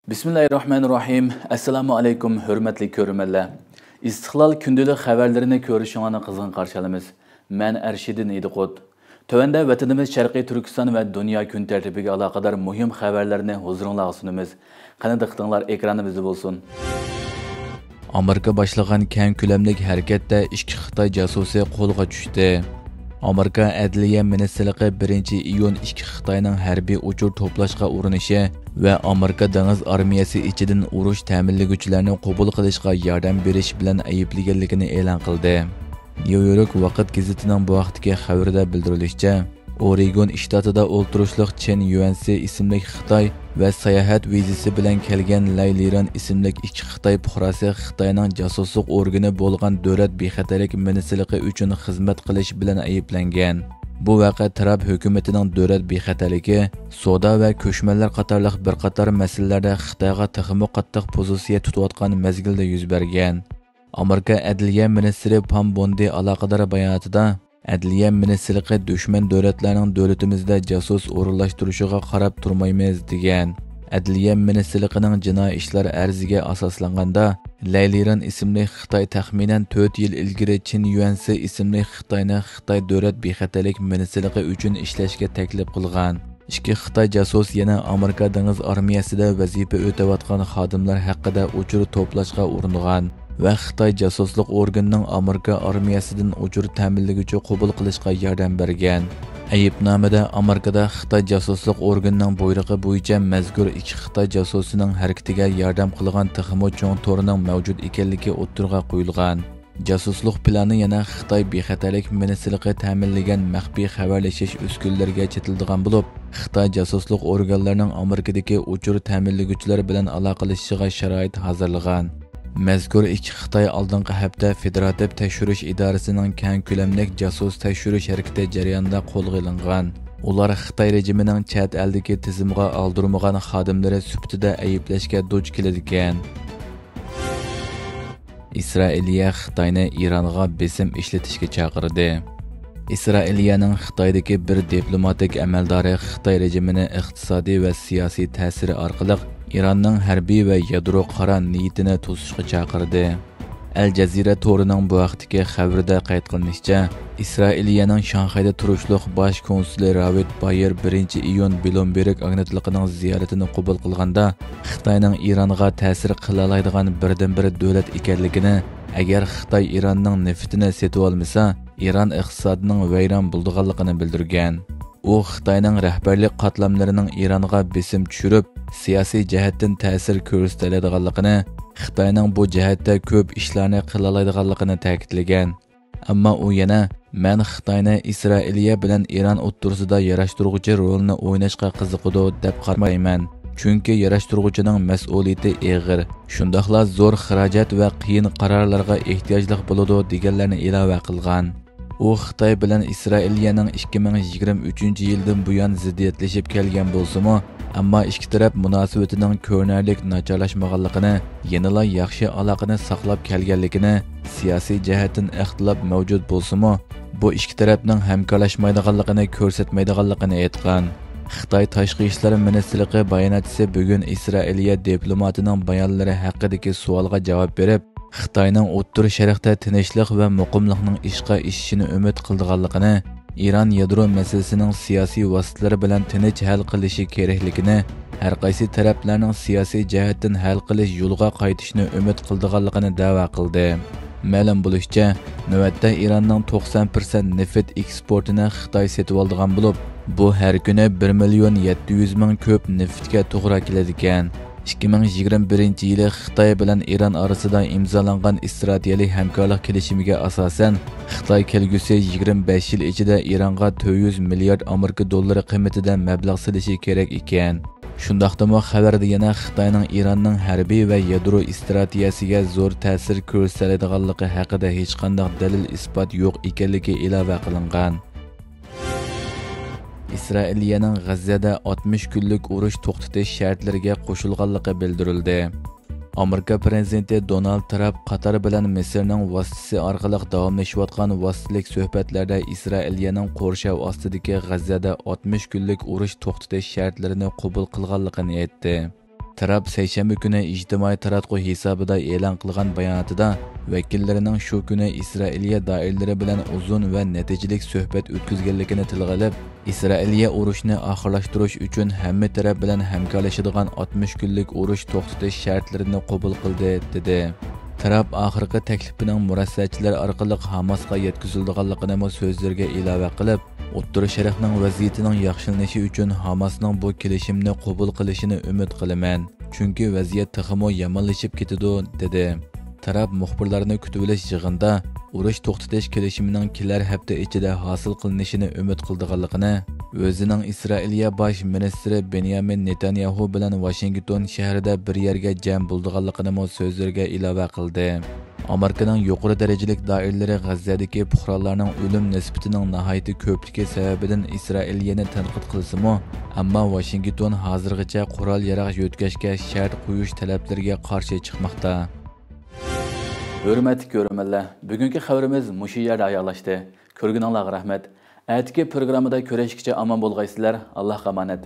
Bismillahirrahmanirrahim. Assalamu alaykum, hürmetli körümeler. İstiklal kündülük haberlerini görüşünü kızgın karşılamız. Ben Erşidin İdiqut. Tövende vatanımız Şarkı Türkistan ve dünya gün tertibiga alakadar mühim haberlerini huzurunla sunumuz. Qanadıqtınlar ekranımızda olsun. Amerika başlagan keng ko'lamlik harakatda ikki Xitoy jasusi qo'lga tushdi. Amerika Adliya Ministrligi 1-iyun ikki Xitoyning harbiy uchur to'plashga urinishi va Amerika dengiz armiyasi ichidan urush ta'minlaguvchilarni qabul qilishga yordam berish bilan ayblaganligini e'lon qildi. New York vaqt gazetining bu vaqtdagi xabarida bildirilishicha, Oregon shtatida o'ltirishliq Chen Yuansi ismli Xitoy va sayohat vizasi bilan kelgan Lay Liran ismli ikki Xitoy fuqarosi Xitoyning josuslik organi bo'lgan davlat bexatarlik ministrligi uchun xizmat qilish bilan ayblangan. Bu vaqa Trump hukumatining davlat bexatarligi, savdo va ko'chmanlar qatorliq bir qator masalalarda Xitoyga taxmi qattiq pozitsiya tutayotgan mezgilda yuz bergan. Amerika Adliya ministri Pam Bondi aloqador bayonotida Adliya ministrligi dushman davlatlarning davlatimizda jasus o'rinlashtirishiga qarab turmaymiz degan. Adliya ministrligining jinoiy ishlar arziga asoslanganda Layliran ismli Xitoy taxminan 4 yil ilgari Chen Yuansi ismli Xitoyni Xitoy davlat bexatarlik ministrligi uchun ishlashga taklif qilgan. Ikki Xitoy jasus yana Amerika dengiz armiyasida vazifa o'tayotgan xodimlar haqida uchur to'plashga uringan va Xitoy jasuslik organining Amerika armiyasidan uchur ta'minlaguvchi qabul qilishga yordam bergan. Aybnomada Amerikada Xitoy jasuslik organining buyrug'i bo'yicha mazkur ikki Xitoy jasusining harakatiga yordam qilgan texmo cho'ng to'rining mavjud ekanligi o'ttirg'a qo'yilgan. Jasuslik plani yana Xitoy bexatarlik ministrligi ta'minlagan maxfiy xabarlashish uskunalariga chetildigan bo'lib, Xitoy jasuslik organlarining Amerikadagi uchur ta'minlaguvchilar bilan aloqalashishiga sharoit hozirlagan. Mazkur ikki Xitoy oldingi hafta Federativ tekshirish idorasining keng ko'lamlik jasus tekshirish harakati jarayonida qo'lga olingan. Ular Xitoy rejimining chet eldagi tizimga oldirmagan xodimlari sifatida ayblashga duch keladigan. Isroiliya Xitoyni Ironga besim ishlatishga chaqirdi. Isroiliyaning Xitoydagi bir diplomatik amaldori Xitoy rejimini iqtisodiy va siyosiy ta'siri orqali Iranning harbiy va yadro qara niyatini to'sishga chaqirdi. Al Jazeera to'rining bu vaqtdagi xabarida qayd qilinishicha, Isroiliyaning Shanxayda turishliq bosh konsuli Ravit Bayer 1-iyun Bloomberg agentligining ziyoratini qabul qilganda, Xitoyning Ironga ta'sir qila oladigan birdan-bir davlat ekanligini, agar Xitoy Iranning neftini sotib olmasa, Iran iqtisodining vayron bo'lganligini bildirgan. U Xitoyning rahbarlik qatlamlarining Ironga besim tushirib, siyosiy jihatdan ta'sir ko'rsatadiganligini, Xitoyning bu jihatda ko'p ishlarni qila oladiganligini ta'kidlagan. Ammo u yana "Men Xitoyni Isroiliya bilan Iron o'rtasida yarashtiruvchi rolni o'ynashga qiziqadi" deb qaramayman. Chunki yarashtiruvchining mas'uliyati og'ir, shundaqla zo'r xarajat va qiyin qarorlarga ehtiyojli bo'ladi deganlarni ilova qilgan. U Xitoy bilan Isroiliyaning 2023-yildan buyon ziddiyatlashib kelgan bo'lsa-mu, ammo ikki taraf munosabatining ko'rinarlik nacharlashmaganligini, yanada yaxshi aloqani saqlab kelganligini, siyosiy jihatdan ixtilof mavjud bo'lsa-mu, bu ikki tarafning hamkorlashmaydiganligini ko'rsatmaydiganligini aytgan. Xitoy Tashqi ishlar ministrligi bayonotchisi bugun Isroiliya diplomatining bayonlari haqidagi savolga javob berib, Xitoyning O'rta Sharqda tinchlik va muqimlikning ishga ishishini umid qilganligini, Iran yadro masalasining siyosiy vositalar bilan tinch hal qilishi kerakligini, har qaysi taraflarning siyosiy jihatdan hal qilish yo'liga qaytishni umid qilganligini da'vo qildi. Ma'lum bo'lishicha, navbatda Iranning 90% neft eksportini Xitoy sotib olgan bo'lib, bu har kuni 1.700.000 ko'p neftga to'g'ri keladigan. 2021-yili Xitoy bilan Iran orasida imzolangan strategik hamkorlik kelishimiga asosan, Xitoy kelgusi 25 yil ichida Ironga 400 milliard Amerika dollari qiymatida mablag' solishi kerak ekan. Shundaqdimi xabarda yana Xitoyning Iranning harbiy va yadro strategiyasiga zo'r ta'sir ko'rsatadiganligi haqida hech qanday dalil isbot yo'q ekanligi ilova qilingan. Isroiliyaning G'azzada 60 kunlik urush to'xtatish shartlariga qo'shilganligi bildirildi. Amerika prezidenti Donald Trump Qatar bilan Misrning vositasi orqali davomlashayotgan vositalik suhbatlarda Isroiliyaning qo'rshav ostidagi G'azzada 60 kunlik urush to'xtatish shartlarini qabul qilganligini aytdi. Taraf seshanba kuni ijtimoiy taratquv hisobida e'lon qilgan bayonotida vakillarining shu kuni Isroiliya doiralari bilan uzun va natijali suhbat o'tkazganligini tilga olib, Isroiliya urushni oxirlashtirish uchun hamma taraf bilan hamkorlashadigan 60 kunlik urush to'xtatish shartlarini qabul qildi, dedi. Taraf oxirgi taklifining murossachilar orqali Hamasga yetkazilganligini so'zlarga ilova qilib, O'rta Sharqning vaziyatining yaxshilanishi uchun Hamasning bu kelishimni qabul qilishini umid qilaman. Chunki vaziyat texmo yomonlashib ketadi, dedi. Taraf muxbirlarni kutib olish yig'inida urush to'xtatish kelishimining kelar hafta ichida hosil qilinishini umid qilganligini, o'zining Isroiliya bosh ministri Benyamin Netanyahu bilan Washington shahrida bir yerga jam bo'lganligini so'zlarga ilova qildi. Amerikaning yuqori darajali doiralari G'azzadagi fuqarolarning o'lim nisbatining nihoyatda ko'pligi sababidan Isroiliyani tanqid qilsa-mu, ammo Washington hozirgacha qurol-yarog' yo'tkashga shart qo'yish talablariga qarshi chiqmoqda. Hurmatli ko'ruvchilar, bugungi xabarimiz mushu yerda oyoqlashdi. Ko'rganingizga rahmat. Atigi programmada ko'rishguncha omon bo'lgaysizlar. Allohga omonat.